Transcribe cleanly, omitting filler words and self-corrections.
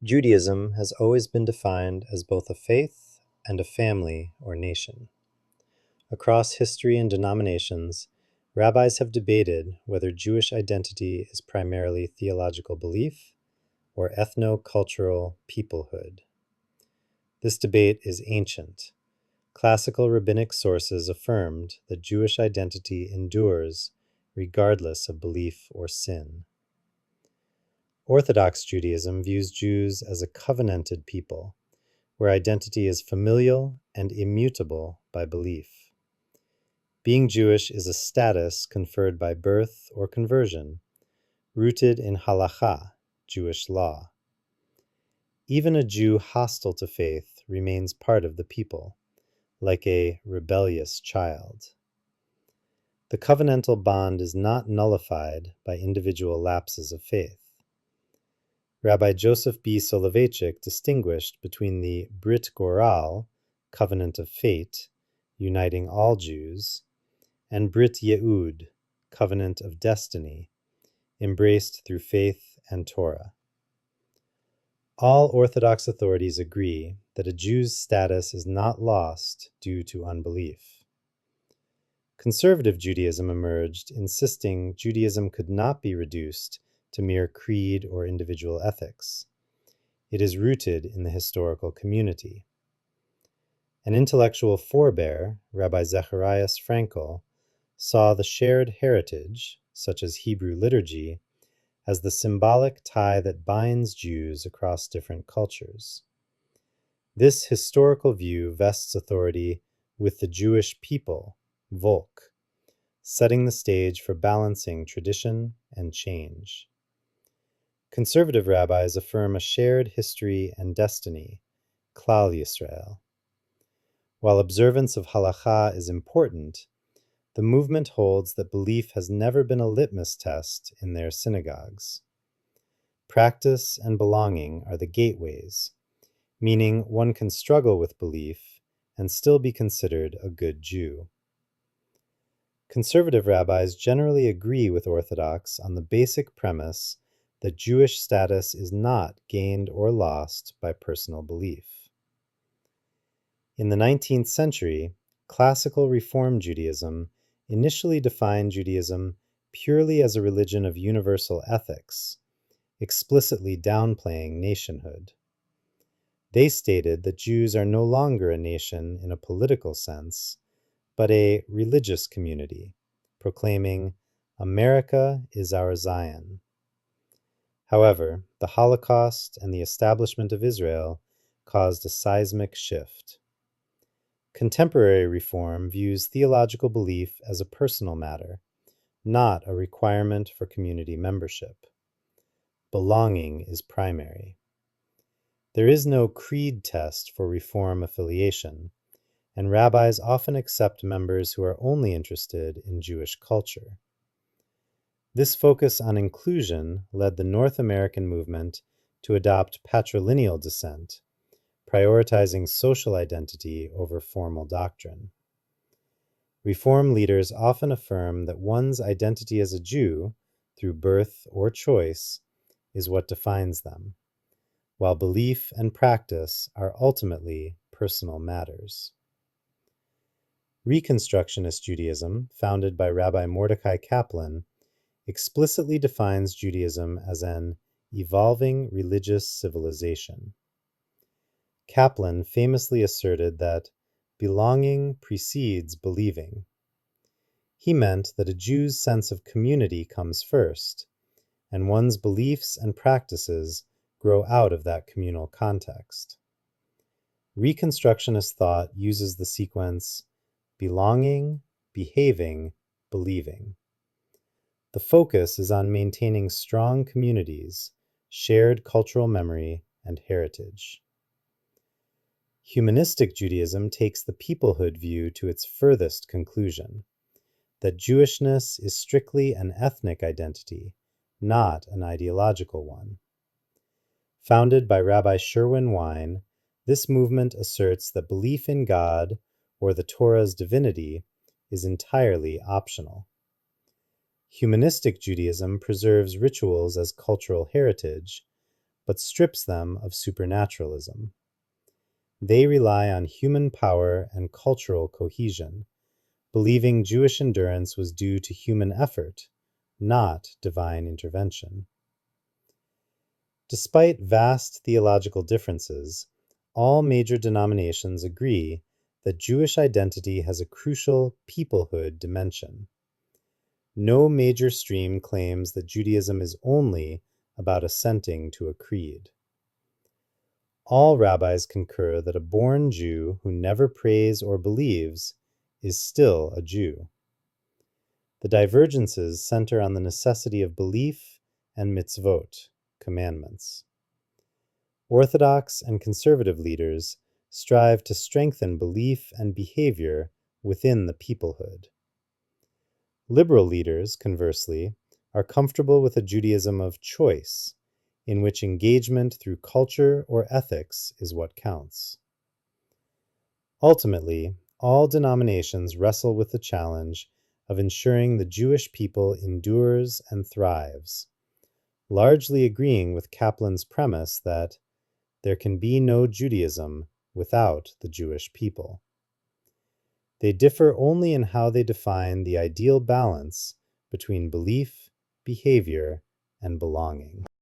Judaism has always been defined as both a faith and a family or nation. Across history and denominations, rabbis have debated whether Jewish identity is primarily theological belief or ethno-cultural peoplehood. This debate is ancient. Classical rabbinic sources affirmed that Jewish identity endures regardless of belief or sin. Orthodox Judaism views Jews as a covenanted people, where identity is familial and immutable by belief. Being Jewish is a status conferred by birth or conversion, rooted in halakhah, Jewish law. Even a Jew hostile to faith remains part of the people, like a rebellious child. The covenantal bond is not nullified by individual lapses of faith. Rabbi Joseph B. Soloveitchik distinguished between the Brit Goral, covenant of fate, uniting all Jews, and Brit Yehud, covenant of destiny, embraced through faith and Torah. All Orthodox authorities agree that a Jew's status is not lost due to unbelief. Conservative Judaism emerged, insisting Judaism could not be reduced to mere creed or individual ethics. It is rooted in the historical community. An intellectual forebear, Rabbi Zacharias Frankel, saw the shared heritage, such as Hebrew liturgy, as the symbolic tie that binds Jews across different cultures. This historical view vests authority with the Jewish people, Volk, setting the stage for balancing tradition and change. Conservative rabbis affirm a shared history and destiny, Klal Yisrael. While observance of halakhah is important, the movement holds that belief has never been a litmus test in their synagogues. Practice and belonging are the gateways, meaning one can struggle with belief and still be considered a good Jew. Conservative rabbis generally agree with Orthodox on the basic premise that Jewish status is not gained or lost by personal belief. In the 19th century, classical Reform Judaism initially defined Judaism purely as a religion of universal ethics, explicitly downplaying nationhood. They stated that Jews are no longer a nation in a political sense, but a religious community, proclaiming, "America is our Zion." However, the Holocaust and the establishment of Israel caused a seismic shift. Contemporary reform views theological belief as a personal matter, not a requirement for community membership. Belonging is primary. There is no creed test for reform affiliation, and rabbis often accept members who are only interested in Jewish culture. This focus on inclusion led the North American movement to adopt patrilineal descent, prioritizing social identity over formal doctrine. Reform leaders often affirm that one's identity as a Jew, through birth or choice, is what defines them, while belief and practice are ultimately personal matters. Reconstructionist Judaism, founded by Rabbi Mordecai Kaplan, explicitly defines Judaism as an evolving religious civilization. Kaplan famously asserted that belonging precedes believing. He meant that a Jew's sense of community comes first, and one's beliefs and practices grow out of that communal context. Reconstructionist thought uses the sequence belonging, behaving, believing. The focus is on maintaining strong communities, shared cultural memory, and heritage. Humanistic Judaism takes the peoplehood view to its furthest conclusion, that Jewishness is strictly an ethnic identity, not an ideological one. Founded by Rabbi Sherwin Wine, this movement asserts that belief in God or the Torah's divinity is entirely optional. Humanistic Judaism preserves rituals as cultural heritage, but strips them of supernaturalism. They rely on human power and cultural cohesion, believing Jewish endurance was due to human effort, not divine intervention. Despite vast theological differences, all major denominations agree that Jewish identity has a crucial peoplehood dimension. No major stream claims that Judaism is only about assenting to a creed. All rabbis concur that a born Jew who never prays or believes is still a Jew. The divergences center on the necessity of belief and mitzvot, commandments. Orthodox and conservative leaders strive to strengthen belief and behavior within the peoplehood. Liberal leaders, conversely, are comfortable with a Judaism of choice, in which engagement through culture or ethics is what counts. Ultimately, all denominations wrestle with the challenge of ensuring the Jewish people endures and thrives, largely agreeing with Kaplan's premise that there can be no Judaism without the Jewish people. They differ only in how they define the ideal balance between belief, behavior, and belonging.